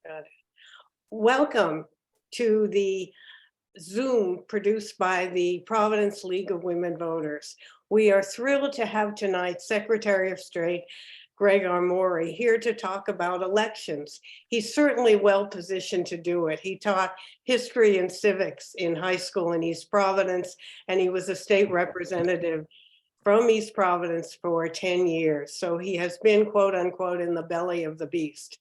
Got it. Welcome to the Zoom produced by the Providence League of Women Voters. We are thrilled to have tonight Secretary of State Gregg Amore here to talk about elections. He's certainly well positioned to do it. He taught history and civics in high school in East Providence, and he was a state representative from East Providence for 10 years. So he has been, quote unquote, in the belly of the beast.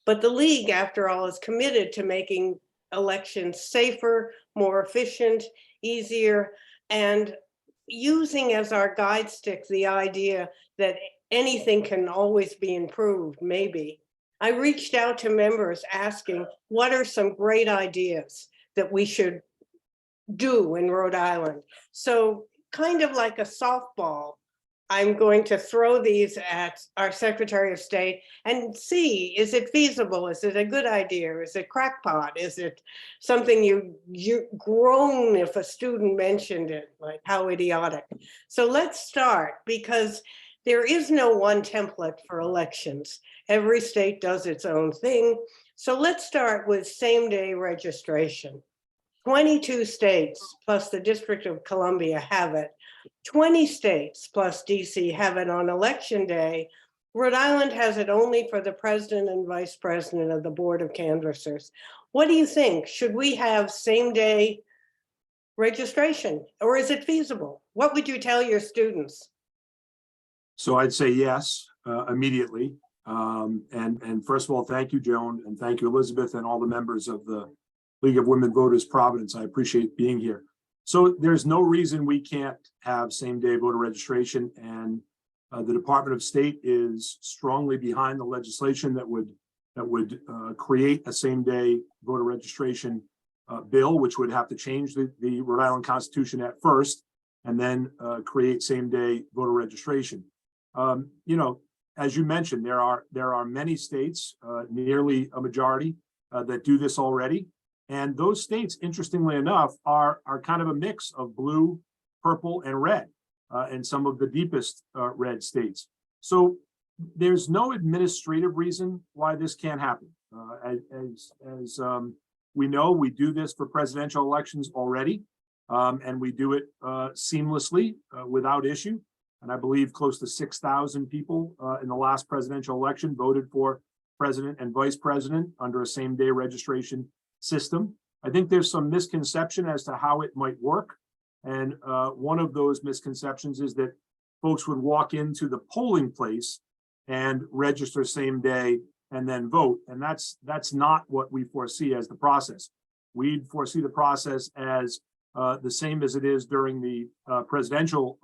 But the League, after all, is committed to making elections safer, more efficient, easier, and using as our guide stick the idea that anything can always be improved, maybe. I reached out to members asking, what are some great ideas that we should do in Rhode Island? So kind of like a softball, I'm going to throw these at our Secretary of State and see, is it feasible? Is it a good idea? Is it crackpot? Is it something you groan if a student mentioned it, like how idiotic? So let's start, because there is no one template for elections. Every state does its own thing. So let's start with same-day registration. 22 states plus the District of Columbia have it. 20 states plus DC have it on election day. Rhode Island has it only for the president and vice president of the Board of Canvassers. What do you think? Should we have same-day registration, or is it feasible? What would you tell your students? So I'd say yes, immediately. And first of all, thank you, Joan, and thank you, Elizabeth, and all the members of the League of Women Voters Providence. I appreciate being here. So there's no reason we can't have same-day voter registration, and the Department of State is strongly behind the legislation that would create a same-day voter registration bill, which would have to change the Rhode Island Constitution at first, and then create same-day voter registration. You know, as you mentioned, there are many states, nearly a majority, that do this already. And those states, interestingly enough, are kind of a mix of blue, purple, and red, and some of the deepest red states. So there's no administrative reason why this can't happen. As we know, we do this for presidential elections already, and we do it seamlessly without issue. And I believe close to 6,000 people in the last presidential election voted for president and vice president under a same-day registration system. I think there's some misconception as to how it might work. And one of those misconceptions is that folks would walk into the polling place and register same day and then vote. And that's not what we foresee as the process. We foresee the process as the same as it is during the presidential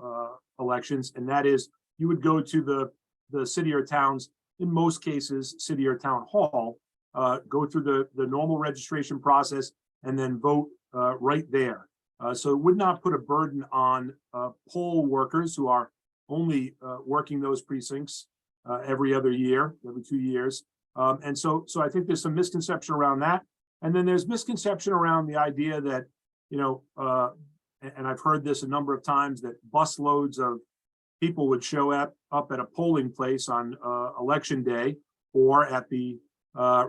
elections. And that is, you would go to the city or towns, in most cases, city or town hall, go through the normal registration process and then vote right there. So it would not put a burden on poll workers who are only working those precincts every other year, every 2 years. And so I think there's some misconception around that. And then there's misconception around the idea that, you know, and I've heard this a number of times, that busloads of people would show up at a polling place on election day or at the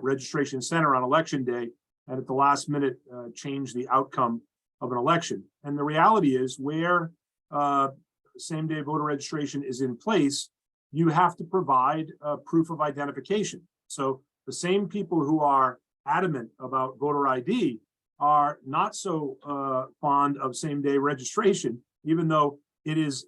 registration center on election day, and at the last minute change the outcome of an election. And the reality is, where same-day voter registration is in place, you have to provide proof of identification. So the same people who are adamant about voter ID are not so fond of same-day registration, even though it is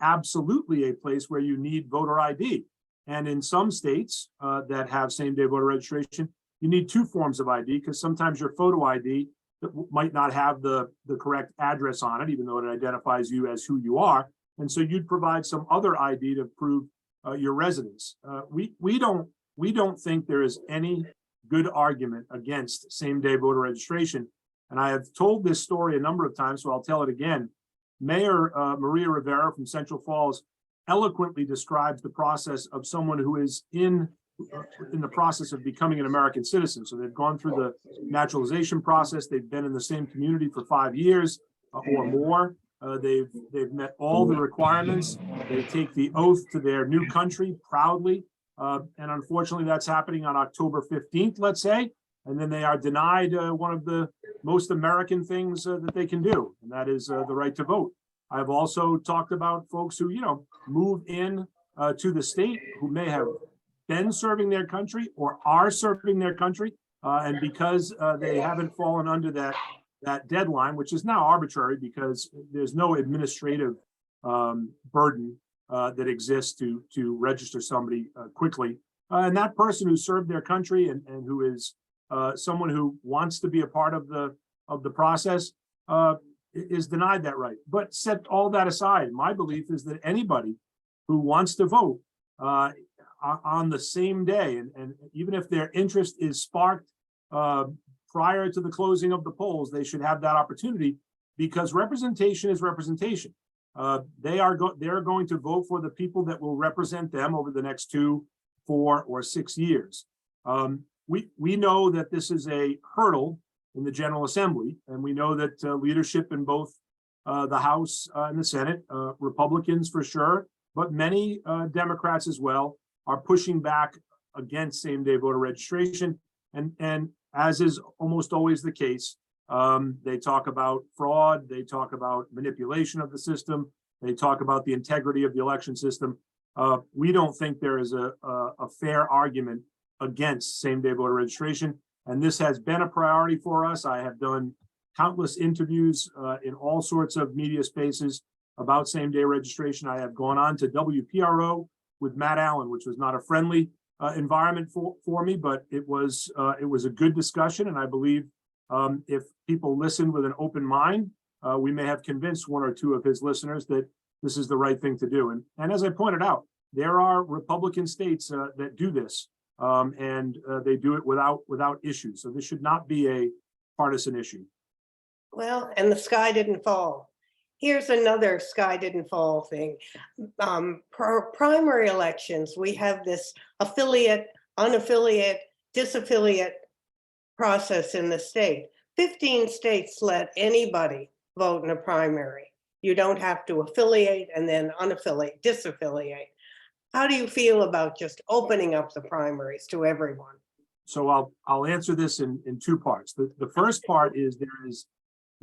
absolutely a place where you need voter ID. And in some states that have same-day voter registration, you need two forms of ID, because sometimes your photo ID might not have the correct address on it, even though it identifies you as who you are. And so you'd provide some other ID to prove your residence. We don't think there is any good argument against same-day voter registration. And I have told this story a number of times, so I'll tell it again. Mayor Maria Rivera from Central Falls eloquently describes the process of someone who is in the process of becoming an American citizen. So they've gone through the naturalization process. They've been in the same community for 5 years or more. They've met all the requirements. They take the oath to their new country proudly. And unfortunately, that's happening on October 15th, let's say. And then they are denied one of the most American things that they can do, and that is the right to vote. I've also talked about folks who, move in to the state who may have been serving their country or are serving their country. And because they haven't fallen under that deadline, which is now arbitrary because there's no administrative burden that exists to register somebody quickly. And that person who served their country and who is someone who wants to be a part of the process is denied that right. But set all that aside, my belief is that anybody who wants to vote on the same day, and even if their interest is sparked prior to the closing of the polls, they should have that opportunity, because representation is representation. They're going to vote for the people that will represent them over the next 2, 4, or 6 years. We know that this is a hurdle in the General Assembly, and we know that leadership in both the House and the Senate, Republicans for sure, but many Democrats as well, are pushing back against same-day voter registration. And as is almost always the case, they talk about fraud, they talk about manipulation of the system, they talk about the integrity of the election system. We don't think there is a fair argument against same-day voter registration, and this has been a priority for us. I have done countless interviews in all sorts of media spaces about same-day registration. I have gone on to WPRO with Matt Allen, which was not a friendly environment for me, but it was a good discussion, and I believe if people listen with an open mind, we may have convinced 1 or 2 of his listeners that this is the right thing to do. And as I pointed out, there are Republican states that do this, and they do it without issues. So this should not be a partisan issue. Well, and the sky didn't fall. Here's another sky didn't fall thing. For primary elections, we have this affiliate, unaffiliate, disaffiliate process in the state. 15 states let anybody vote in a primary. You don't have to affiliate and then unaffiliate, disaffiliate. How do you feel about just opening up the primaries to everyone? So I'll answer this in 2 parts. The first part is there is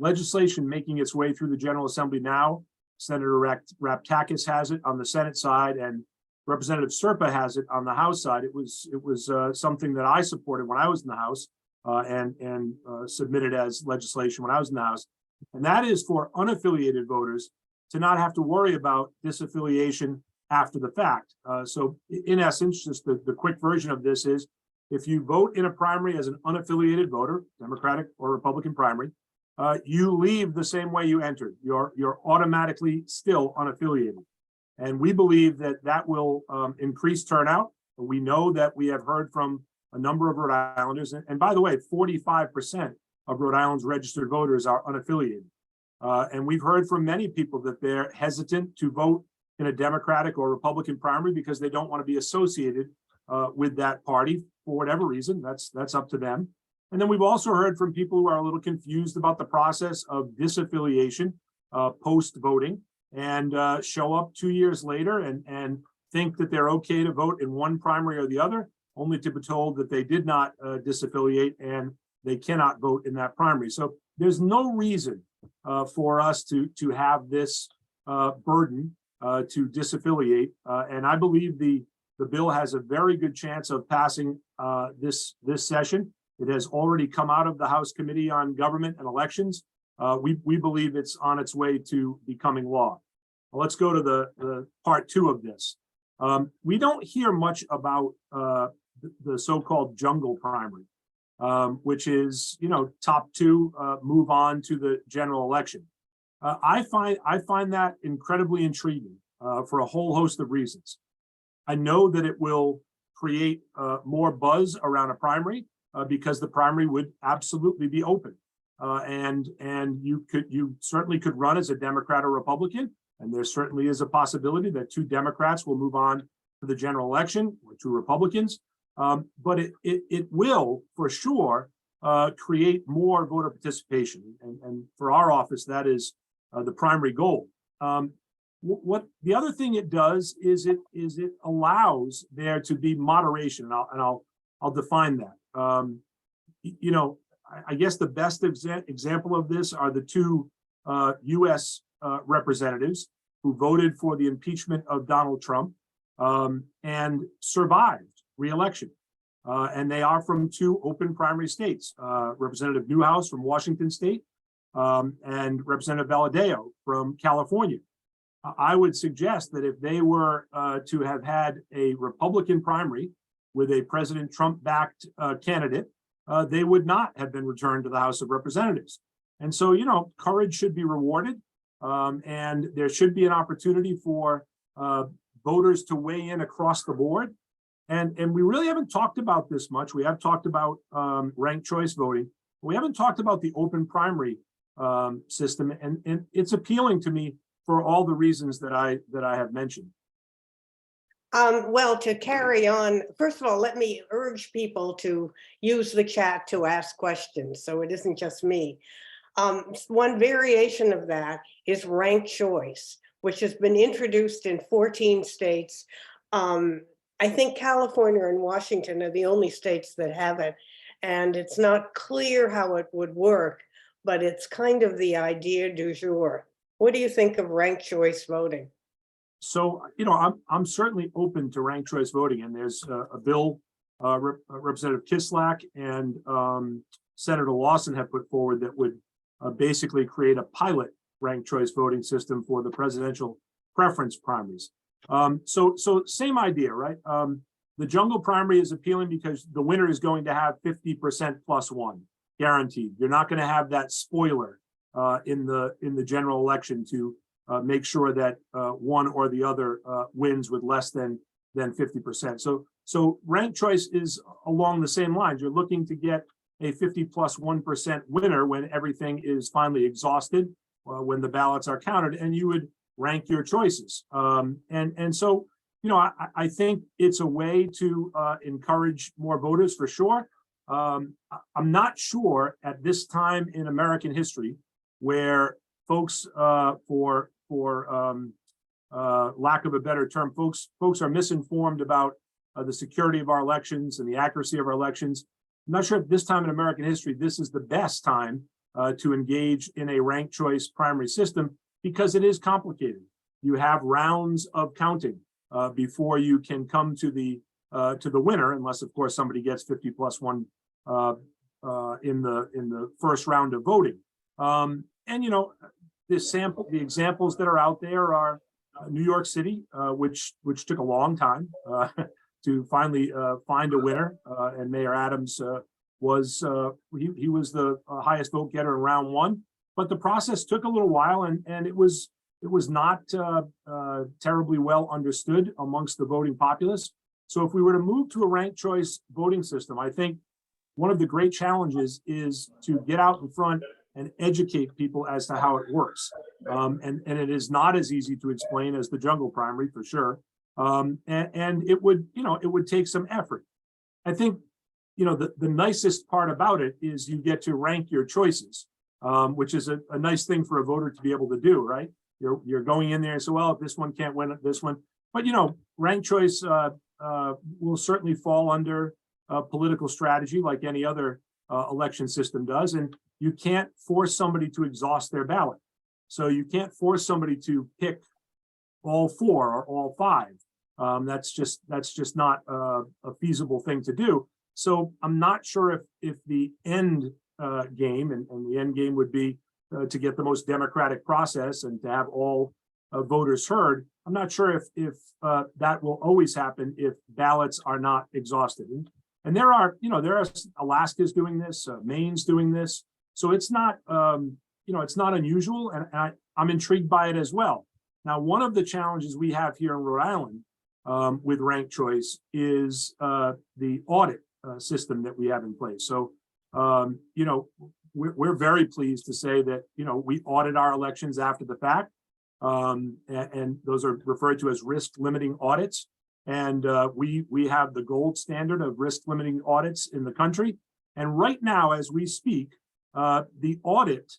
legislation making its way through the General Assembly now. Senator Raptakis has it on the Senate side, and Representative Serpa has it on the House side. It was something that I supported when I was in the House and submitted as legislation when I was in the House. And that is for unaffiliated voters to not have to worry about disaffiliation after the fact. So in essence, just the quick version of this is, if you vote in a primary as an unaffiliated voter, Democratic or Republican primary, you leave the same way you entered. You're automatically still unaffiliated. And we believe that will increase turnout. We know that we have heard from a number of Rhode Islanders. And by the way, 45% of Rhode Island's registered voters are unaffiliated. And we've heard from many people that they're hesitant to vote in a Democratic or Republican primary because they don't want to be associated with that party for whatever reason. That's up to them. And then we've also heard from people who are a little confused about the process of disaffiliation post-voting and show up 2 years later and think that they're okay to vote in one primary or the other, only to be told that they did not disaffiliate and they cannot vote in that primary. So there's no reason for us to have this burden to disaffiliate. And I believe the bill has a very good chance of passing this session. It has already come out of the House Committee on Government and Elections. We believe it's on its way to becoming law. Well, let's go to the part 2 of this. We don't hear much about the so-called jungle primary, which is, top 2 move on to the general election. I find that incredibly intriguing for a whole host of reasons. I know that it will create more buzz around a primary because the primary would absolutely be open, and you certainly could run as a Democrat or Republican, and there certainly is a possibility that 2 Democrats will move on to the general election or 2 Republicans. But it will for sure create more voter participation, and for our office that is the primary goal. what the other thing it does is it allows there to be moderation, and I'll define that. You know, I guess the best example of this are the two U.S. Representatives who voted for the impeachment of Donald Trump and survived re-election. And they are from two open primary states, Representative Newhouse from Washington State and Representative Valadao from California. I would suggest that if they were to have had a Republican primary with a President Trump-backed candidate, they would not have been returned to the House of Representatives. And so, you know, courage should be rewarded, and there should be an opportunity for voters to weigh in across the board. And we really haven't talked about this much. We have talked about ranked choice voting. But we haven't talked about the open primary system, and it's appealing to me for all the reasons that I have mentioned. Well, to carry on, first of all, let me urge people to use the chat to ask questions, so it isn't just me. One variation of that is ranked choice, which has been introduced in 14 states. I think California and Washington are the only states that have it, and it's not clear how it would work, but it's kind of the idea du jour. What do you think of ranked choice voting? So, you know, I'm certainly open to ranked choice voting, and there's a bill Representative Kislak and Senator Lawson have put forward that would basically create a pilot ranked choice voting system for the presidential preference primaries. So same idea, right? The jungle primary is appealing because the winner is going to have 50% plus one guaranteed. You're not going to have that spoiler in the general election to make sure that one or the other wins with less than 50%. So ranked choice is along the same lines. You're looking to get a 50 plus 1% winner when everything is finally exhausted, when the ballots are counted, and you would rank your choices. And so, you know, I think it's a way to encourage more voters for sure. I'm not sure at this time in American history where folks, for lack of a better term, folks are misinformed about the security of our elections and the accuracy of our elections. I'm not sure at this time in American history this is the best time to engage in a ranked choice primary system, because it is complicated. You have rounds of counting before you can come to the winner, unless of course somebody gets 50 plus one in the first round of voting. And you know, the examples that are out there are New York City, which took a long time to finally find a winner, and Mayor Adams was the highest vote getter in round one. But the process took a little while, and it was not terribly well understood amongst the voting populace. So if we were to move to a ranked choice voting system, I think one of the great challenges is to get out in front and educate people as to how it works. And it is not as easy to explain as the jungle primary, for sure. And it would take some effort. I think, you know, the nicest part about it is you get to rank your choices, which is a nice thing for a voter to be able to do, right? You're going in there and say, well, if this one can't win this one, but you know, ranked choice will certainly fall under political strategy like any other election system does, and you can't force somebody to exhaust their ballot. So you can't force somebody to pick all four or all five. That's just not a feasible thing to do. So I'm not sure if the end game, and the end game would be to get the most democratic process and to have all voters heard. I'm not sure if that will always happen if ballots are not exhausted. And there are Alaska's doing this, Maine's doing this. So it's not, it's not unusual, and I'm intrigued by it as well. Now, one of the challenges we have here in Rhode Island with ranked choice is the audit system that we have in place. So, we're very pleased to say that, we audit our elections after the fact, and those are referred to as risk limiting audits. And we have the gold standard of risk limiting audits in the country. And right now, as we speak, the audit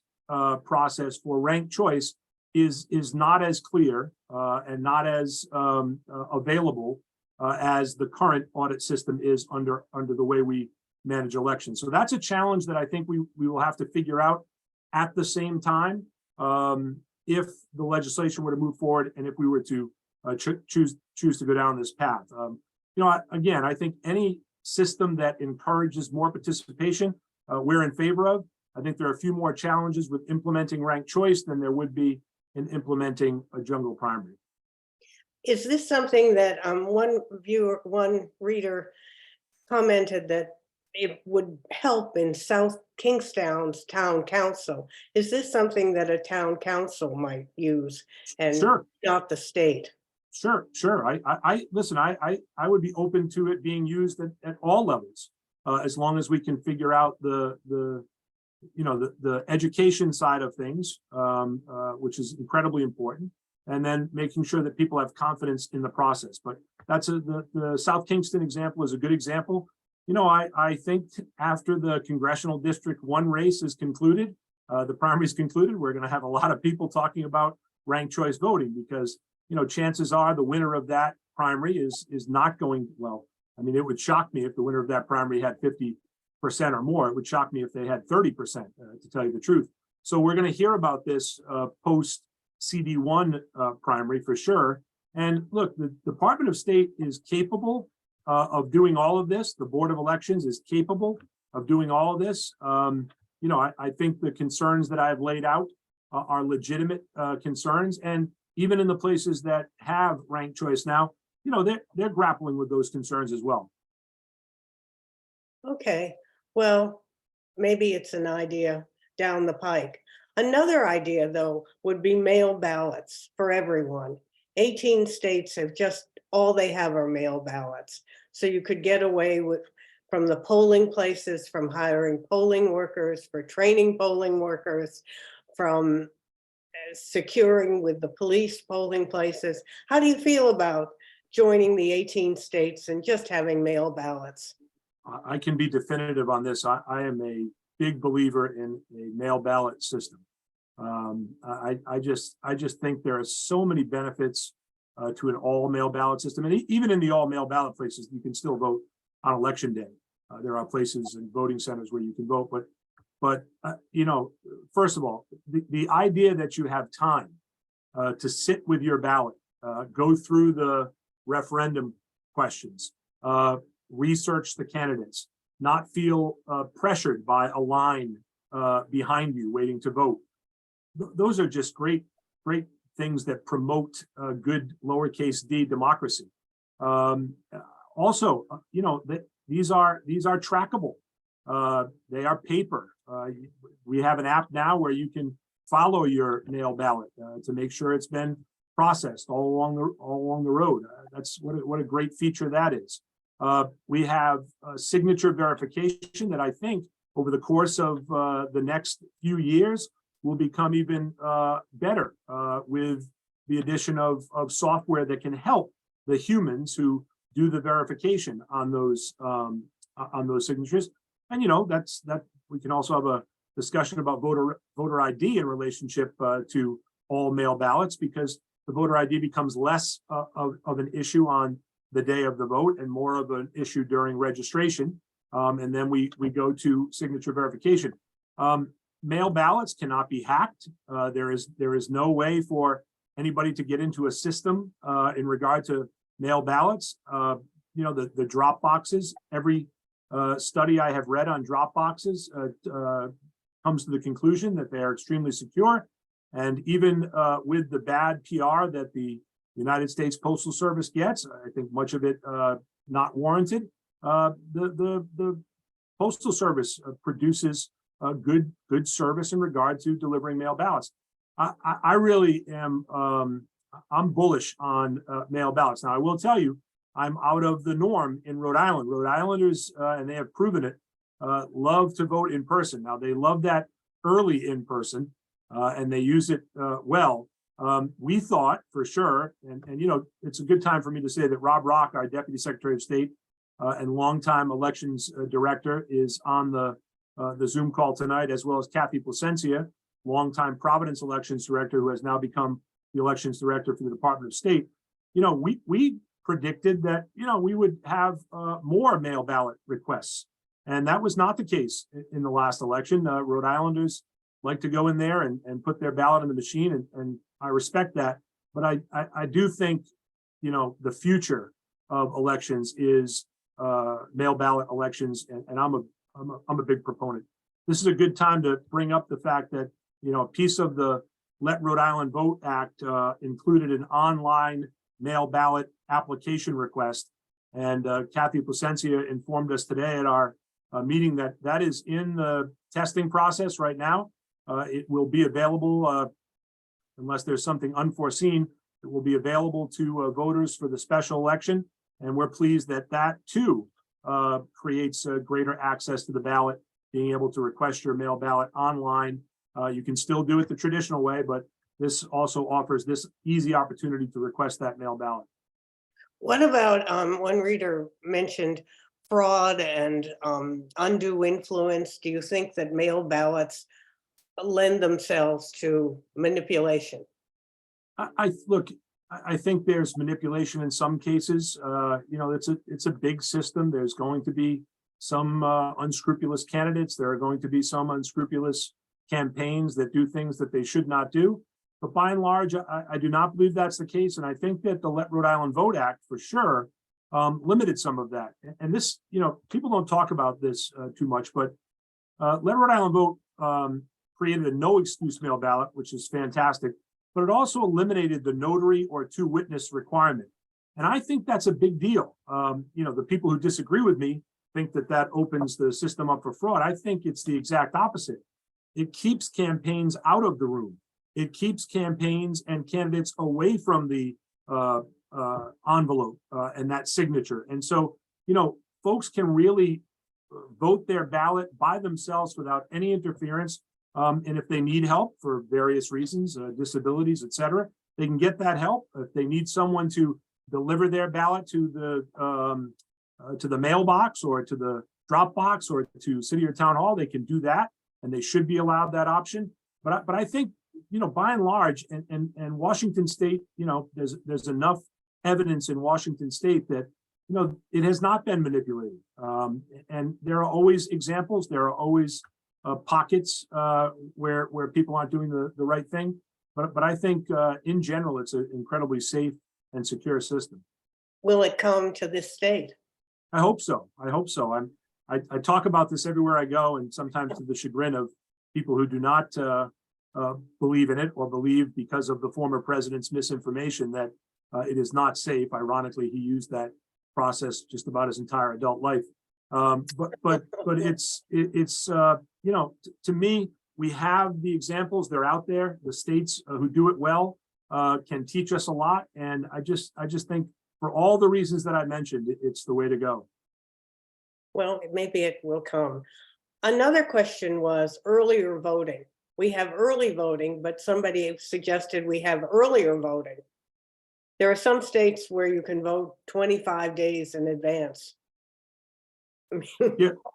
process for ranked choice is not as clear and not as available as the current audit system is under the way we manage elections. So that's a challenge that I think we will have to figure out at the same time if the legislation were to move forward and if we were to choose to go down this path. Again, I think any system that encourages more participation, we're in favor of. I think there are a few more challenges with implementing ranked choice than there would be in implementing a jungle primary. Is this something that one reader commented that it would help in South Kingstown's town council? Is this something that a town council might use and Sure. not the state? Sure. Listen, I would be open to it being used at all levels, as long as we can figure out the education side of things, which is incredibly important, and then making sure that people have confidence in the process. But that's the South Kingston example is a good example. I think after the congressional District 1 race is concluded, the primary is concluded, we're going to have a lot of people talking about ranked choice voting because, chances are the winner of that primary is not going well. I mean, it would shock me if the winner of that primary had 50% or more. It would shock me if they had 30%, to tell you the truth. So we're going to hear about this post CD1 primary for sure. And look, the Department of State is capable of doing all of this. The Board of Elections is capable of doing all of this. I think the concerns that I've laid out are legitimate concerns. And even in the places that have ranked choice now, they're grappling with those concerns as well. Okay, well, maybe it's an idea down the pike. Another idea, though, would be mail ballots for everyone. 18 states have all they have are mail ballots. So you could get away from the polling places, from hiring polling workers, for training polling workers, from securing with the police polling places. How do you feel about joining the 18 states and just having mail ballots? I can be definitive on this. I am a big believer in a mail ballot system. I just think there are so many benefits to an all mail ballot system, and even in the all mail ballot places, you can still vote on election day. There are places and voting centers where you can vote, but first of all, the idea that you have time to sit with your ballot, go through the referendum questions, research the candidates, not feel pressured by a line behind you waiting to vote. Those are just great things that promote good lowercase d democracy. Also, these are trackable. They are paper. We have an app now where you can follow your mail ballot to make sure it's been processed all along the road. That's what a great feature that is. We have signature verification that I think over the course of the next few years will become even better with the addition of software that can help the humans who do the verification on those signatures. And that we can also have a discussion about voter ID in relationship to all mail ballots, because the voter ID becomes less of an issue on the day of the vote and more of an issue during registration. And then we go to signature verification. Mail ballots cannot be hacked. There is no way for anybody to get into a system in regard to mail ballots. The drop boxes, every study I have read on drop boxes comes to the conclusion that they are extremely secure. And even with the bad PR that the United States Postal Service gets, I think much of it not warranted, the Postal Service produces a good service in regard to delivering mail ballots. I really am I'm bullish on mail ballots. Now, I will tell you, I'm out of the norm in Rhode Island. Rhode Islanders, and they have proven it, love to vote in person. Now, they love that early in person, and they use it well. We thought for sure, and it's a good time for me to say that Rob Rock, our Deputy Secretary of State and longtime elections director, is on the Zoom call tonight, as well as Kathy Placencia, longtime Providence elections director, who has now become the elections director for the Department of State, you know, we predicted that, you know, we would have more mail ballot requests. And that was not the case in the last election. Rhode Islanders like to go in there and put their ballot in the machine, and I respect that. But I do think, you know, the future of elections is mail ballot elections, and I'm a big proponent. This is a good time to bring up the fact that, you know, a piece of the Let Rhode Island Vote Act included an online mail ballot application request. And Kathy Placencia informed us today at our meeting that that is in the testing process right now. It will be available, unless there's something unforeseen, it will be available to voters for the special election. And we're pleased that that too creates greater access to the ballot, being able to request your mail ballot online. You can still do it the traditional way, but this also offers this easy opportunity to request that mail ballot. What about, one reader mentioned fraud and undue influence? Do you think that mail ballots lend themselves to manipulation? I think there's manipulation in some cases. You know, it's a big system. There's going to be some unscrupulous candidates. There are going to be some unscrupulous campaigns that do things that they should not do. But by and large, I do not believe that's the case. And I think that the Let Rhode Island Vote Act, for sure, limited some of that. And this, you know, people don't talk about this too much, but Let Rhode Island Vote created a no excuse mail ballot, which is fantastic, but it also eliminated the notary or two witness requirement. And I think that's a big deal. You know, the people who disagree with me think that that opens the system up for fraud. I think it's the exact opposite. It keeps campaigns out of the room. It keeps campaigns and candidates away from the envelope and that signature. And so, you know, folks can really vote their ballot by themselves without any interference. And if they need help for various reasons, disabilities, et cetera, they can get that help. If they need someone to deliver their ballot to the mailbox or to the drop box or to city or town hall, they can do that, and they should be allowed that option. But I think, you know, by and large, and Washington State, you know, there's enough evidence in Washington State that, you know, it has not been manipulated. And there are always examples. There are always pockets where people aren't doing the right thing. But I think in general, it's an incredibly safe and secure system. Will it come to this state? I hope so. I hope so. I talk about this everywhere I go, and sometimes to the chagrin of people who do not believe in it, or believe because of the former president's misinformation that it is not safe. Ironically, he used that process just about his entire adult life. But it's you know, to me, we have the examples. They're out there. The states who do it well can teach us a lot. And I just think, for all the reasons that I mentioned, it's the way to go. Well, maybe it will come. Another question was earlier voting. We have early voting, but somebody suggested we have earlier voting. There are some states where you can vote 25 days in advance.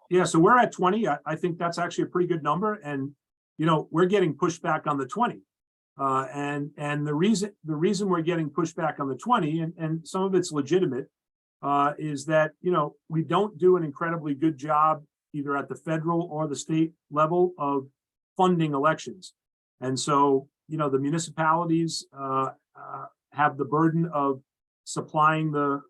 Yeah. So we're at 20. I think that's actually a pretty good number. And, you know, we're getting pushback on the 20. And the reason we're getting pushback on the 20, and some of it's legitimate, is that, you know, we don't do an incredibly good job either at the federal or the state level of funding elections. And so, you know, the municipalities have the burden of supplying the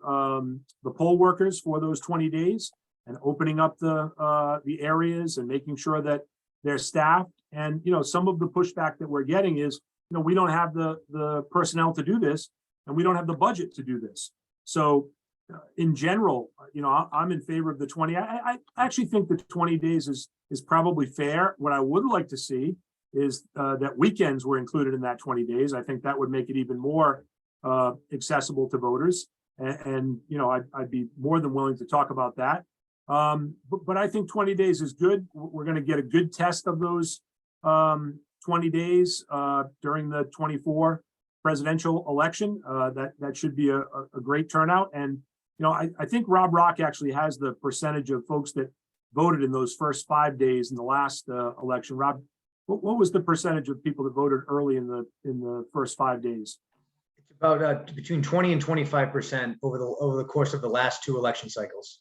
poll workers for those 20 days and opening up the areas and making sure that they're staffed. And, you know, some of the pushback that we're getting is, you know, we don't have the personnel to do this, and we don't have the budget to do this. So in general, you know, I'm in favor of the 20. I actually think the 20 days is probably fair. What I would like to see is that weekends were included in that 20 days. I think that would make it even more accessible to voters. And you know, I'd be more than willing to talk about that. But I think 20 days is good. We're going to get a good test of those 20 days during the 24 presidential election. That should be a great turnout. And, you know, I think Rob Rock actually has the percentage of folks that voted in those first 5 days in the last election. Rob, What was the percentage of people that voted early in the first 5 days? It's about between 20 and 25% over the course of the last 2 election cycles.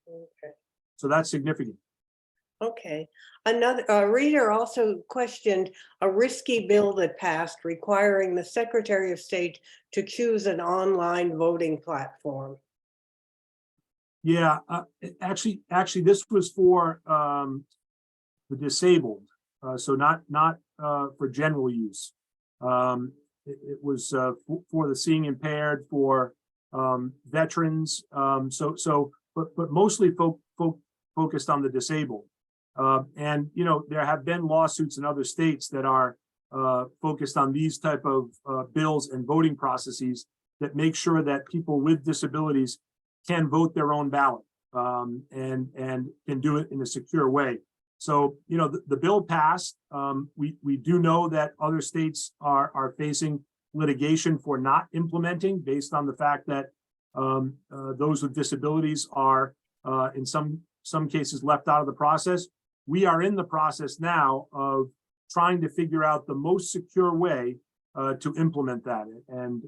Okay. So that's significant. Okay. Another reader also questioned a risky bill that passed requiring the Secretary of State to choose an online voting platform. Yeah, actually, this was for the disabled, so not for general use. It was for the seeing impaired, for veterans, but mostly focused on the disabled. And there have been lawsuits in other states that are focused on these type of bills and voting processes that make sure that people with disabilities can vote their own ballot, and can do it in a secure way. So, the bill passed. We do know that other states are facing litigation for not implementing, based on the fact that those with disabilities are in some cases left out of the process. We are in the process now of trying to figure out the most secure way to implement that. And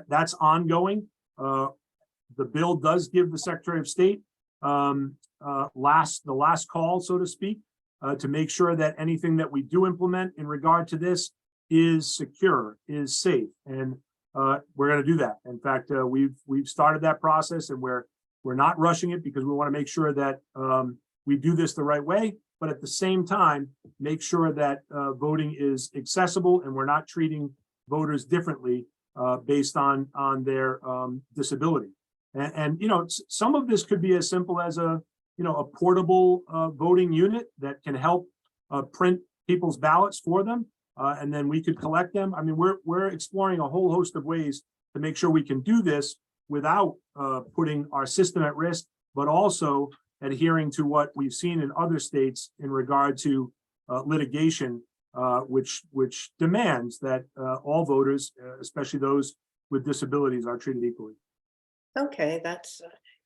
that's ongoing. The bill does give the Secretary of State the last call, so to speak, to make sure that anything that we do implement in regard to this is secure, is safe, and we're going to do that. In fact, we've started that process, and we're not rushing it, because we want to make sure that we do this the right way, but at the same time make sure that voting is accessible, and we're not treating voters differently based on their disability. And some of this could be as simple as a portable voting unit that can help print people's ballots for them, and then we could collect them. I mean, we're exploring a whole host of ways to make sure we can do this without putting our system at risk, but also adhering to what we've seen in other states in regard to litigation, which demands that all voters, especially those with disabilities, are treated equally. Okay,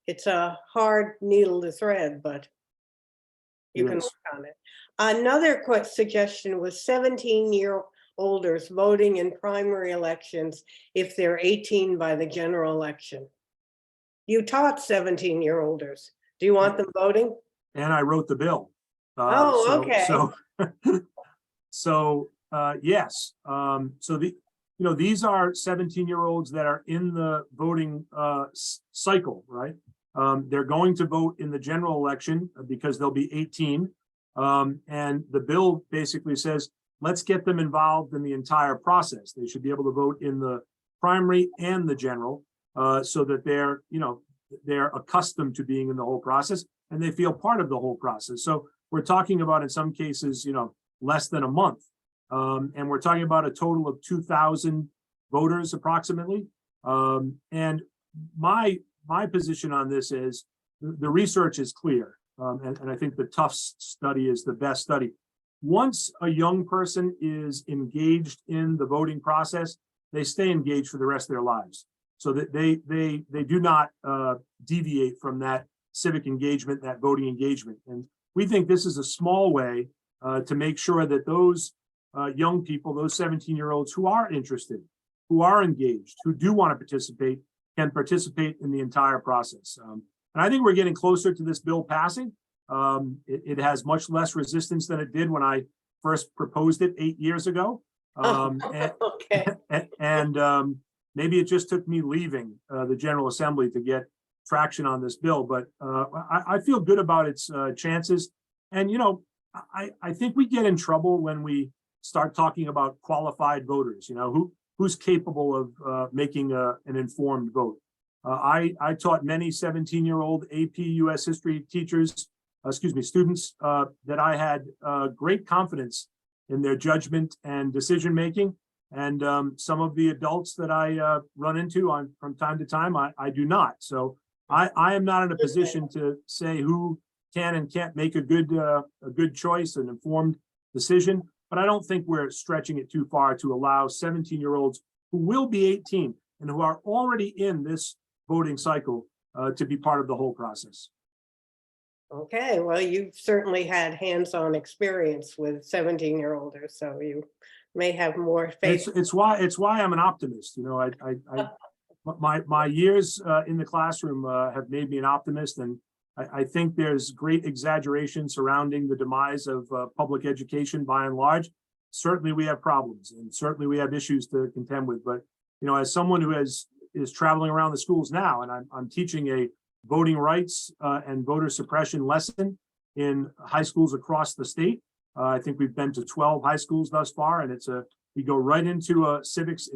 It's a hard needle to thread, but you can work on it. Another quick suggestion was 17-year-olders voting in primary elections if they're 18 by the general election. You taught 17-year-olders. Do you want them voting? And I wrote the bill. Okay. So yes. So these are 17-year-olds that are in the voting cycle, right? They're going to vote in the general election because they'll be 18. And the bill basically says, let's get them involved in the entire process. They should be able to vote in the primary and the general, so that they're accustomed to being in the whole process and they feel part of the whole process. So we're talking about, in some cases, less than a month. And we're talking about a total of 2,000 voters approximately. And my position on this is the research is clear. And I think the Tufts study is the best study. Once a young person is engaged in the voting process, they stay engaged for the rest of their lives. So that they do not deviate from that civic engagement, that voting engagement. And we think this is a small way to make sure that those young people, those 17-year-olds who are interested, who are engaged, who do want to participate, can participate in the entire process. And I think we're getting closer to this bill passing. It has much less resistance than it did when I first proposed it 8 years ago. Okay. And maybe it just took me leaving the General Assembly to get traction on this bill, but I feel good about its chances. And, I think we get in trouble when we start talking about qualified voters, who's capable of making an informed vote. I taught many 17-year-old AP US history students that I had great confidence in their judgment and decision-making. And some of the adults that I run into from time to time, I do not. So I am not in a position to say who can and can't make a good choice, an informed decision. But I don't think we're stretching it too far to allow 17-year-olds who will be 18 and who are already in this voting cycle to be part of the whole process. Okay, well, you've certainly had hands-on experience with 17-year-olders, so you may have more faith. It's why I'm an optimist. My years in the classroom have made me an optimist, and I think there's great exaggeration surrounding the demise of public education by and large. Certainly, we have problems, and certainly we have issues to contend with. But as someone who is traveling around the schools now, and I'm teaching a voting rights and voter suppression lesson in high schools across the state. I think we've been to 12 high schools thus far, and we go right into an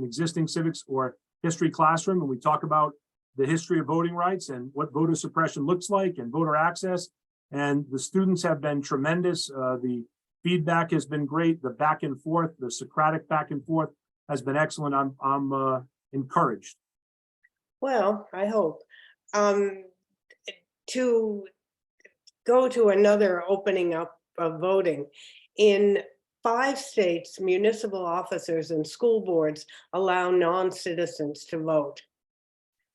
existing civics or history classroom, and we talk about the history of voting rights and what voter suppression looks like and voter access. And the students have been tremendous. The feedback has been great. The back and forth, the Socratic back and forth has been excellent. I'm encouraged. Well, I hope. To go to another opening up of voting, in 5 states, municipal officers and school boards allow non-citizens to vote.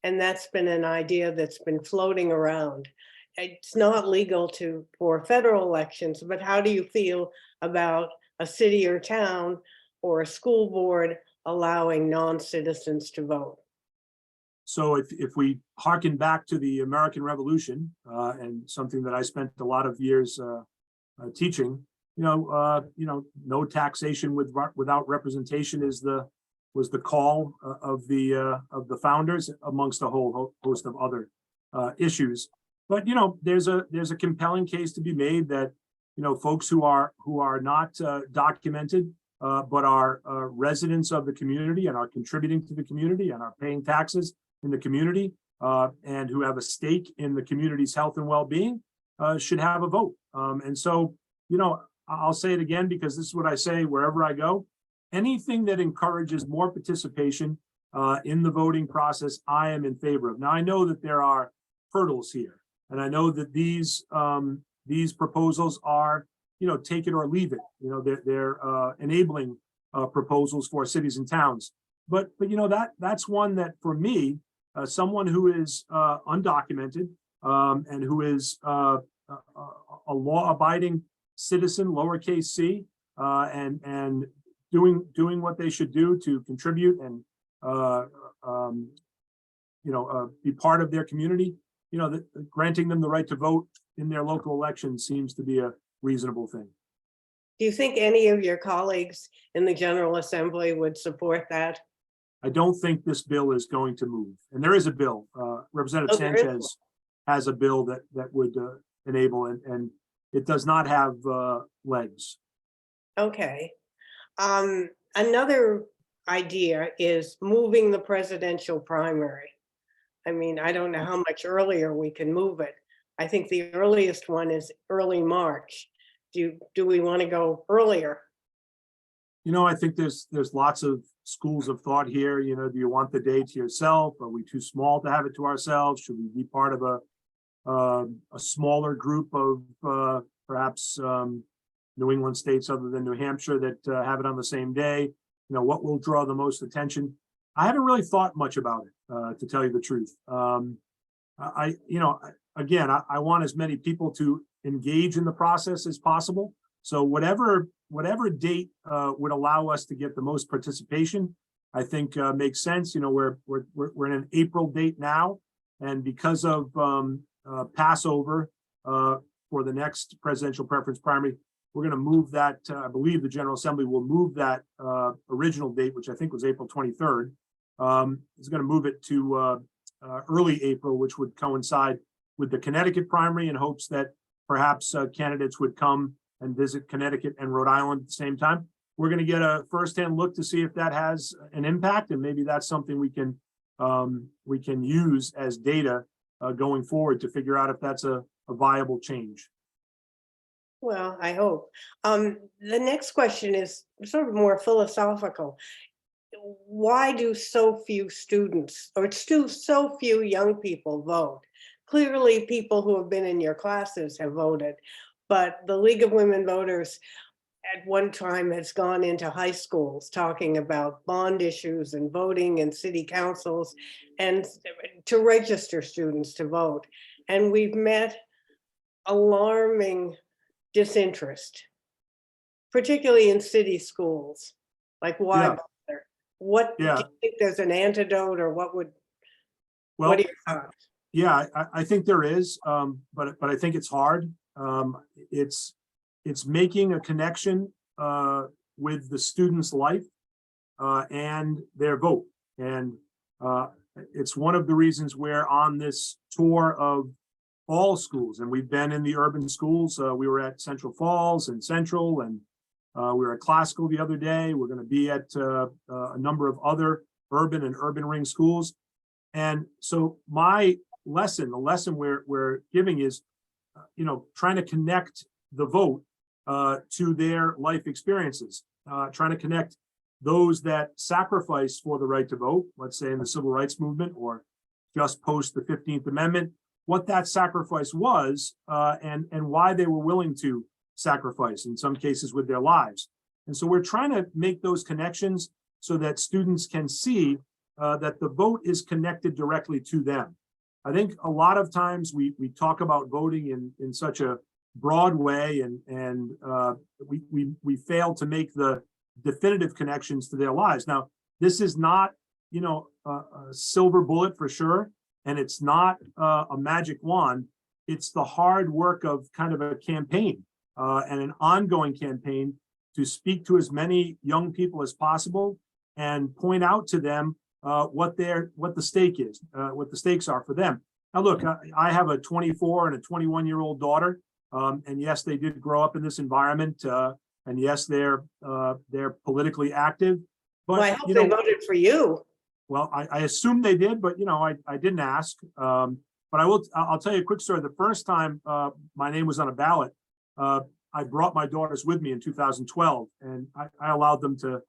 And that's been an idea that's been floating around. It's not legal for federal elections, but how do you feel about a city or town or a school board allowing non-citizens to vote? So if we harken back to the American Revolution, and something that I spent a lot of years teaching, no taxation without representation was the call of the founders, amongst a whole host of other issues. But there's a compelling case to be made that folks who are not documented, but are residents of the community and are contributing to the community and are paying taxes in the community, and who have a stake in the community's health and well-being, should have a vote. And so, I'll say it again, because this is what I say wherever I go. Anything that encourages more participation in the voting process, I am in favor of. Now, I know that there are hurdles here, and I know that these proposals are, take it or leave it. They're enabling proposals for cities and towns. But that's one that, for me, someone who is undocumented, and who is a law-abiding citizen, lowercase c, and doing what they should do to contribute and be part of their community, granting them the right to vote in their local election seems to be a reasonable thing. Do you think any of your colleagues in the General Assembly would support that? I don't think this bill is going to move. And there is a bill. Representative Sanchez has a bill that would enable, and it does not have legs. Okay. Another idea is moving the presidential primary. I mean, I don't know how much earlier we can move it. I think the earliest one is early March. Do we want to go earlier? I think there's lots of schools of thought here. Do you want the day to yourself? Are we too small to have it to ourselves? Should we be part of a smaller group of perhaps New England states other than New Hampshire that have it on the same day? What will draw the most attention? I haven't really thought much about it, to tell you the truth. I want as many people to engage in the process as possible. So whatever date would allow us to get the most participation, I think makes sense. We're in an April date now, and because of Passover for the next presidential preference primary, we're going to move that. I believe the General Assembly will move that original date, which I think was April 23rd. Is going to move it to early April, which would coincide with the Connecticut primary, in hopes that perhaps candidates would come and visit Connecticut and Rhode Island at the same time. We're going to get a firsthand look to see if that has an impact, and maybe that's something we can use as data going forward to figure out if that's a viable change. Well, I hope. The next question is sort of more philosophical. Why do so few students or so few young people vote? Clearly, people who have been in your classes have voted, but the League of Women Voters at one time has gone into high schools talking about bond issues and voting in city councils and to register students to vote. And we've met alarming disinterest, particularly in city schools. Like, why Yeah. bother? What, do Yeah. you think there's an antidote, or what Well, are your thoughts? yeah, I think there is, but I think it's hard. It's making a connection with the student's life and their vote. And it's one of the reasons we're on this tour of all schools, and we've been in the urban schools. We were at Central Falls and Central, and we were at Classical the other day. We're going to be at a number of other urban and urban ring schools. And so my lesson, the lesson we're giving is, trying to connect the vote to their life experiences, trying to connect those that sacrifice for the right to vote, let's say in the civil rights movement or just post the 15th Amendment, what that sacrifice was, and why they were willing to sacrifice, in some cases with their lives. And so we're trying to make those connections so that students can see that the vote is connected directly to them. I think a lot of times we talk about voting in such a broad way, and we fail to make the definitive connections to their lives. Now, this is not, a silver bullet for sure, and it's not a magic wand. It's the hard work of kind of a campaign and an ongoing campaign to speak to as many young people as possible and point out to them what the stake is, what the stakes are for them. Now, look, I have a 24 and a 21-year-old daughter, and yes, they did grow up in this environment, and yes, they're politically active. But Well, I hope they voted for you. well, I assume they did, but I didn't ask. But I'll tell you a quick story. The first time my name was on a ballot, I brought my daughters with me in 2012, and I allowed them to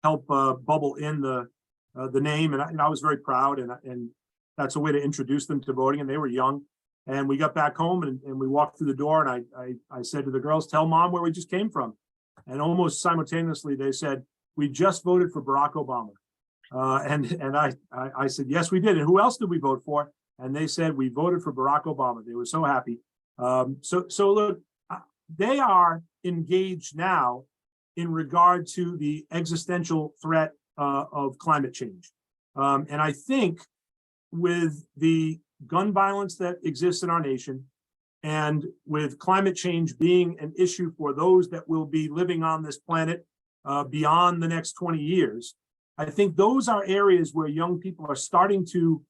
help bubble in the name, and I was very proud, and that's a way to introduce them to voting. And they were young, and we got back home, and we walked through the door, and I said to the girls, "Tell mom where we just came from," and almost simultaneously they said, "We just voted for Barack Obama," and I said, "Yes, we did. And who else did we vote for?" And they said, "We voted for Barack Obama." They were so happy. So look, they are engaged now in regard to the existential threat of climate change. And I think with the gun violence that exists in our nation, and with climate change being an issue for those that will be living on this planet beyond the next 20 years, I think those are areas where young people are starting to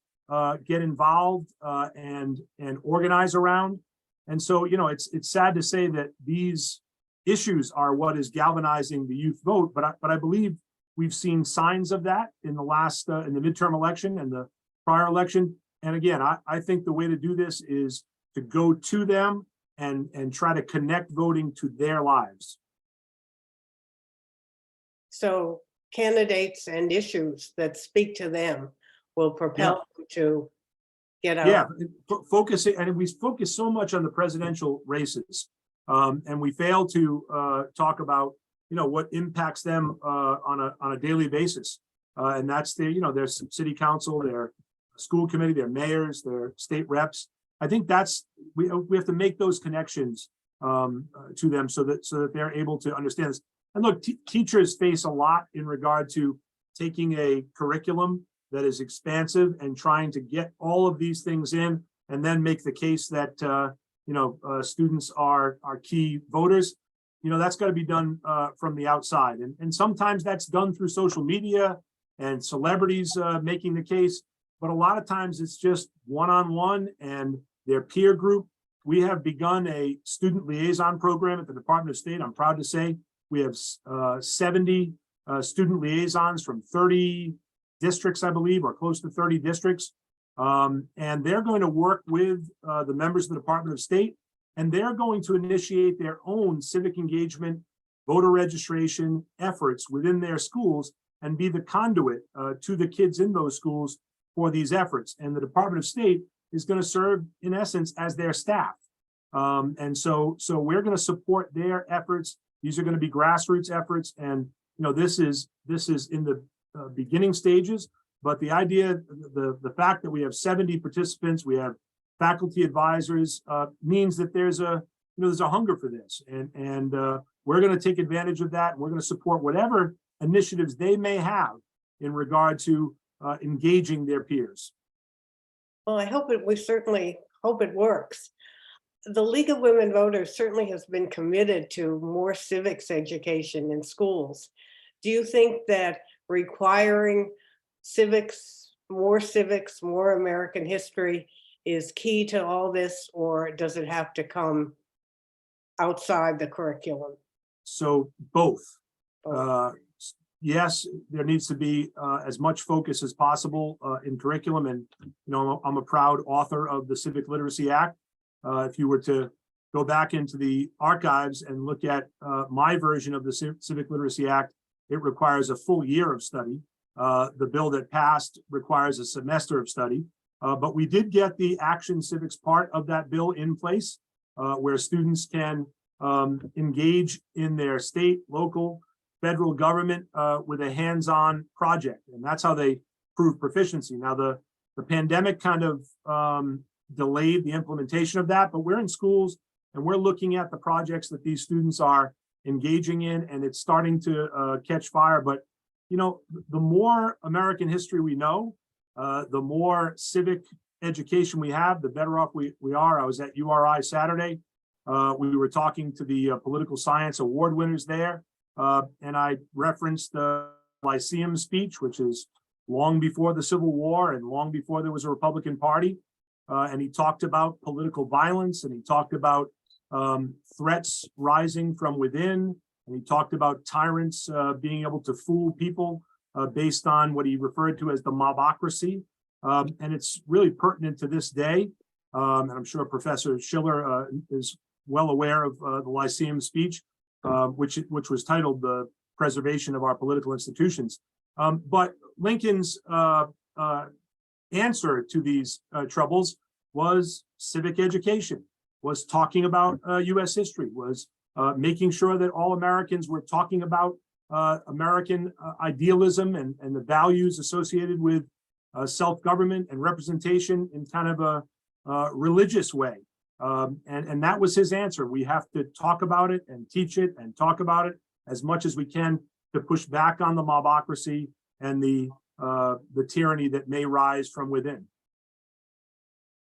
get involved and organize around. And so, it's sad to say that these issues are what is galvanizing the youth vote, but I believe we've seen signs of that in the last in the midterm election and the prior election. And again, I think the way to do this is to go to them and try to connect voting to their lives. So candidates and issues that speak to them will propel them to get out. Yeah, focusing, and we focus so much on the presidential races, and we fail to talk about what impacts them on a daily basis, and that's their city council, their school committee, their mayors, their state reps. I think that's we have to make those connections to them so that they're able to understand this. And look, teachers face a lot in regard to taking a curriculum that is expansive and trying to get all of these things in, and then make the case that students are key voters. That's got to be done from the outside, and sometimes that's done through social media and celebrities making the case. But a lot of times it's just one-on-one and their peer group. We have begun a student liaison program at the Department of State. I'm proud to say we have 70 student liaisons from 30 districts, I believe, or close to 30 districts. And they're going to work with the members of the Department of State, and they're going to initiate their own civic engagement, voter registration efforts within their schools and be the conduit to the kids in those schools for these efforts. And the Department of State is going to serve, in essence, as their staff. And so we're going to support their efforts. These are going to be grassroots efforts, and this is in the beginning stages. But the idea, the fact that we have 70 participants, we have faculty advisors, means that there's a hunger for this, and we're going to take advantage of that. We're going to support whatever initiatives they may have in regard to engaging their peers. Well, we certainly hope it works. The League of Women Voters certainly has been committed to more civics education in schools. Do you think that requiring more American history is key to all this, or does it have to come outside the curriculum? So both. Both. Yes, there needs to be as much focus as possible in curriculum, and I'm a proud author of the Civic Literacy Act. If you were to go back into the archives and look at my version of the Civic Literacy Act, it requires a full year of study. The bill that passed requires a semester of study, but we did get the Action Civics part of that bill in place, where students can engage in their state, local, federal government with a hands-on project, and that's how they prove proficiency. Now, the pandemic kind of delayed the implementation of that, but we're in schools and we're looking at the projects that these students are engaging in, and it's starting to catch fire. But the more American history we know, the more civic education we have, the better off we are. I was at URI Saturday. We were talking to the political science award winners there, and I referenced the Lyceum speech, which is long before the Civil War and long before there was a Republican Party. And he talked about political violence, and he talked about threats rising from within, and he talked about tyrants being able to fool people based on what he referred to as the mobocracy. And it's really pertinent to this day. And I'm sure Professor Schiller is well aware of the Lyceum speech, which was titled "The Preservation of Our Political Institutions." But Lincoln's answer to these troubles was civic education, was talking about U.S. history, was making sure that all Americans were talking about American idealism and the values associated with self-government and representation in kind of a religious way. And that was his answer. We have to talk about it and teach it and talk about it as much as we can to push back on the mobocracy and the tyranny that may rise from within.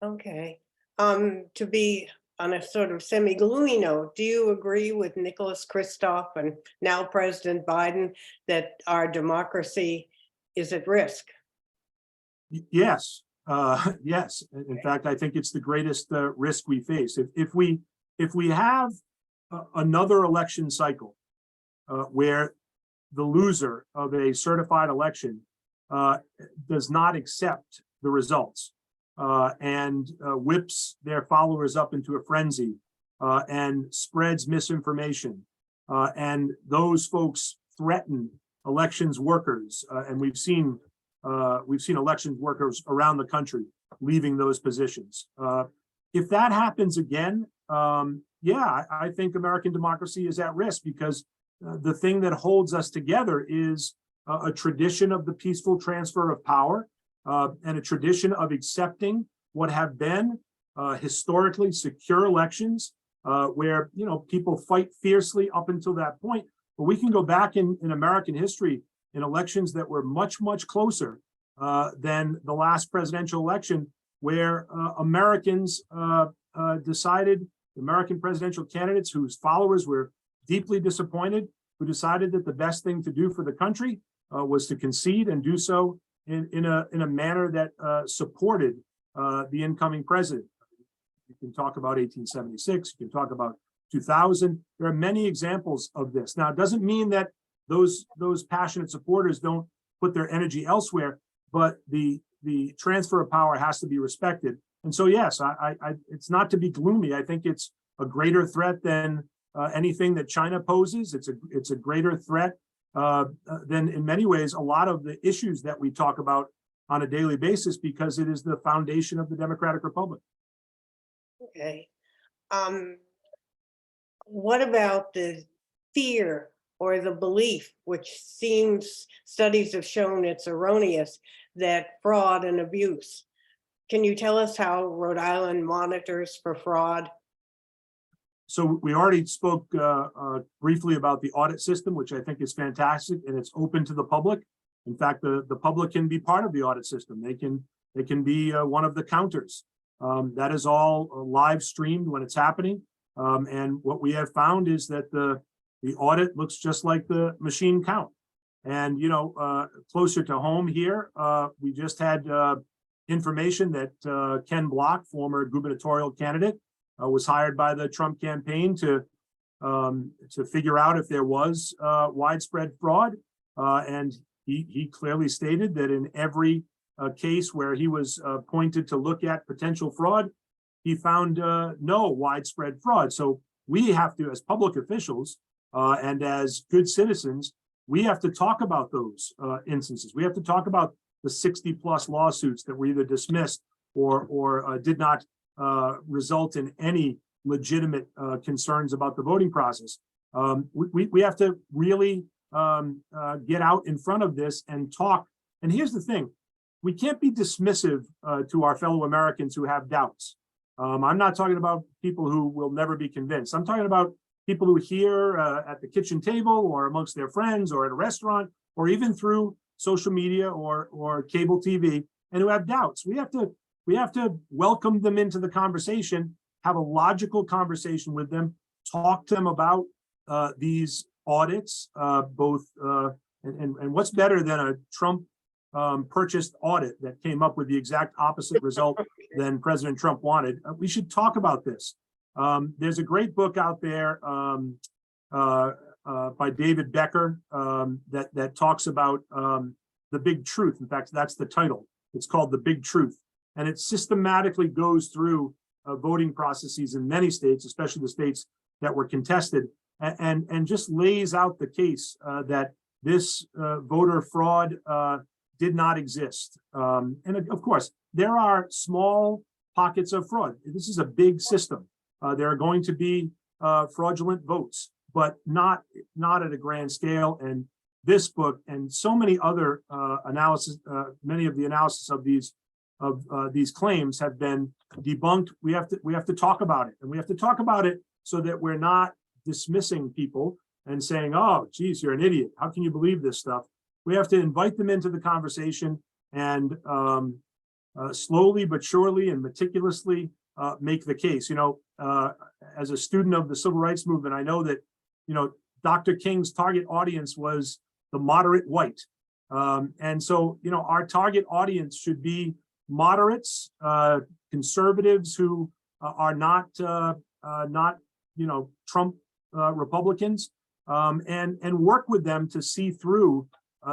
Okay. To be on a sort of semi-gloomy note, do you agree with Nicholas Kristof and now President Biden that our democracy is at risk? Yes, yes. In fact, I think it's the greatest risk we face. If we have another election cycle where the loser of a certified election does not accept the results and whips their followers up into a frenzy and spreads misinformation, and those folks threaten elections workers, and we've seen elections workers around the country leaving those positions. If that happens again, yeah, I think American democracy is at risk, because the thing that holds us together is a tradition of the peaceful transfer of power, and a tradition of accepting what have been historically secure elections, where people fight fiercely up until that point. But we can go back in American history in elections that were much, much closer than the last presidential election, where Americans decided, American presidential candidates whose followers were deeply disappointed, who decided that the best thing to do for the country was to concede and do so in a manner that supported the incoming president. You can talk about 1876, you can talk about 2000. There are many examples of this. Now, it doesn't mean that those passionate supporters don't put their energy elsewhere, but the transfer of power has to be respected. And so, yes, it's not to be gloomy. I think it's a greater threat than anything that China poses. It's a greater threat than, in many ways, a lot of the issues that we talk about on a daily basis, because it is the foundation of the Democratic Republic. Okay. What about the fear or the belief, which studies have shown it's erroneous, that fraud and abuse Can you tell us how Rhode Island monitors for fraud? So we already spoke briefly about the audit system, which I think is fantastic, and it's open to the public. In fact, the public can be part of the audit system. They can be one of the counters. That is all live streamed when it's happening. And what we have found is that the audit looks just like the machine count. And, closer to home here, we just had information that Ken Block, former gubernatorial candidate, was hired by the Trump campaign to figure out if there was widespread fraud. And he clearly stated that in every case where he was appointed to look at potential fraud, he found no widespread fraud. So we have to, as public officials and as good citizens, we have to talk about those instances. We have to talk about the 60+ lawsuits that were either dismissed or did not result in any legitimate concerns about the voting process. We have to really get out in front of this and talk. And here's the thing, we can't be dismissive to our fellow Americans who have doubts. I'm not talking about people who will never be convinced. I'm talking about people who hear at the kitchen table or amongst their friends or at a restaurant or even through social media or cable TV and who have doubts. We have to welcome them into the conversation, have a logical conversation with them, talk to them about these audits, both and what's better than a Trump purchased audit that came up with the exact opposite result than President Trump wanted. We should talk about this. There's a great book out there by David Becker that talks about the big truth. In fact, that's the title. It's called The Big Truth. And it systematically goes through voting processes in many states, especially the states that were contested, and just lays out the case that this voter fraud did not exist. And of course, there are small pockets of fraud. This is a big system. There are going to be fraudulent votes, but not at a grand scale. And this book and so many other analysis, many of the analysis of these claims have been debunked. We have to talk about it, and we have to talk about it so that we're not dismissing people and saying, "Oh, geez, you're an idiot. How can you believe this stuff?" We have to invite them into the conversation and slowly but surely and meticulously make the case. As a student of the civil rights movement, I know that Dr. King's target audience was the moderate white, and so our target audience should be moderates, conservatives who are not Trump Republicans, and work with them to see through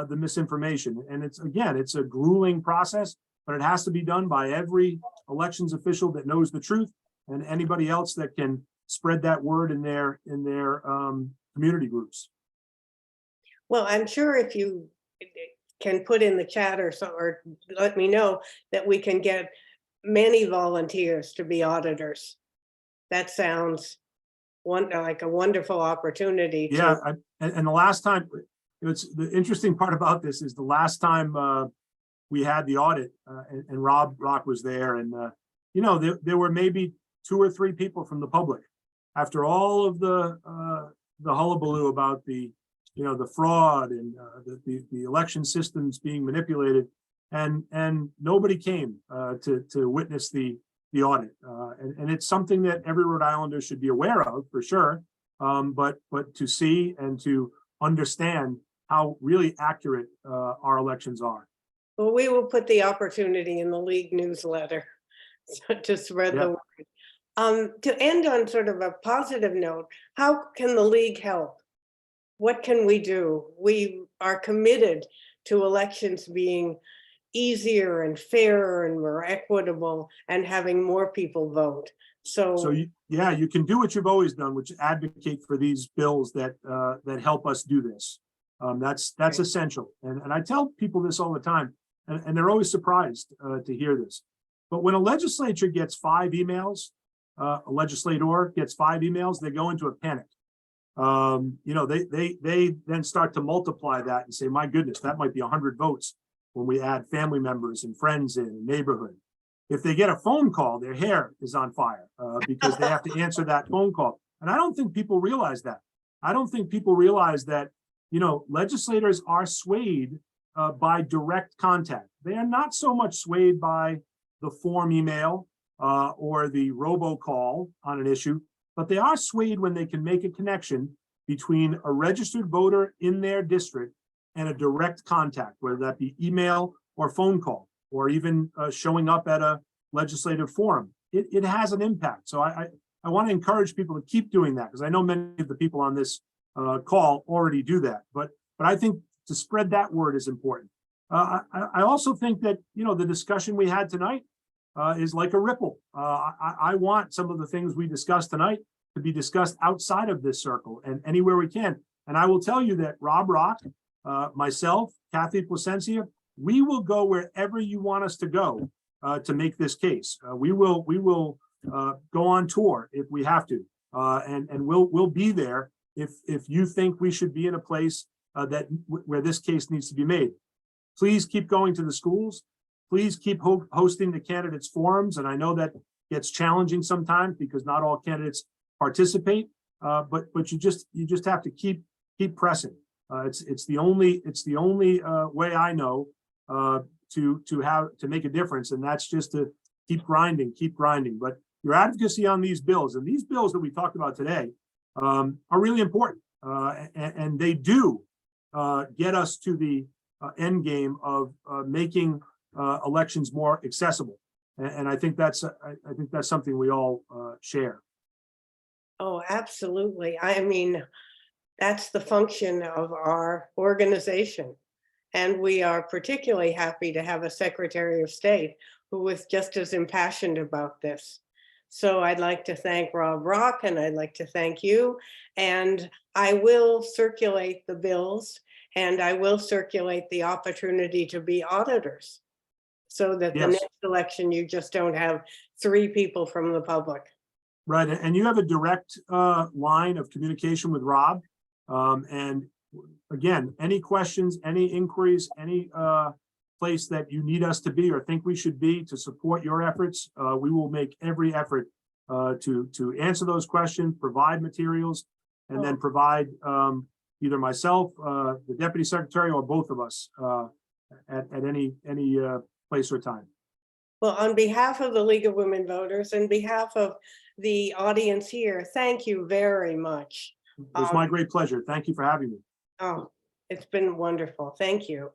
the misinformation. And it's a grueling process, but it has to be done by every elections official that knows the truth and anybody else that can spread that word in their community groups. Well, I'm sure if you can put in the chat or let me know that we can get many volunteers to be auditors. That sounds like a wonderful opportunity. Yeah, and the last time, it's the interesting part about this is the last time we had the audit and Rob Rock was there, and there were maybe 2 or 3 people from the public. After all of the hullabaloo about the fraud and the election systems being manipulated, and nobody came to witness the audit, and it's something that every Rhode Islander should be aware of for sure, but to see and to understand how really accurate our elections are. Well, we will put the opportunity in the League newsletter to spread the word. To end on sort of a positive note, how can the League help? What can we do? We are committed to elections being easier and fairer and more equitable and having more people vote. So you can do what you've always done, which is advocate for these bills that help us do this. That's right. Essential. And I tell people this all the time, and they're always surprised to hear this. But when a legislature gets 5 emails, a legislator gets 5 emails, they go into a panic. They then start to multiply that and say, my goodness, that might be 100 votes when we add family members and friends in neighborhood. If they get a phone call, their hair is on fire because they have to answer that phone call. And I don't think people realize that. I don't think people realize that, legislators are swayed by direct contact. They are not so much swayed by the form email or the robocall on an issue, but they are swayed when they can make a connection between a registered voter in their district and a direct contact, whether that be email or phone call, or even showing up at a legislative forum. It has an impact. So I want to encourage people to keep doing that, because I know many of the people on this call already do that. But I think to spread that word is important. I also think that, the discussion we had tonight is like a ripple. I want some of the things we discussed tonight to be discussed outside of this circle and anywhere we can. And I will tell you that Rob Rock, myself, Kathy Placencia, we will go wherever you want us to go to make this case. We will go on tour if we have to, and we'll be there if you think we should be in a place where this case needs to be made. Please keep going to the schools. Please keep hosting the candidates forums. And I know that gets challenging sometimes because not all candidates participate, but you just have to keep pressing. It's the only way I know to make a difference, and that's just to keep grinding. But your advocacy on these bills, and these bills that we talked about today, are really important, and they do get us to the end game of making elections more accessible. And I think that's something we all share. Oh, absolutely. I mean, that's the function of our organization. And we are particularly happy to have a Secretary of State who was just as impassioned about this. So I'd like to thank Rob Rock, and I'd like to thank you. And I will circulate the bills, and I will circulate the opportunity to be auditors, so that the next election, you just don't have 3 people from the public. Right, and you have a direct line of communication with Rob. And again, any questions, any inquiries, any place that you need us to be or think we should be to support your efforts, we will make every effort to answer those questions, provide materials, and then provide either myself, the Deputy Secretary, or both of us at any place or time. Well, on behalf of the League of Women Voters and behalf of the audience here, thank you very much. It was my great pleasure. Thank you for having me. Oh, it's been wonderful. Thank you.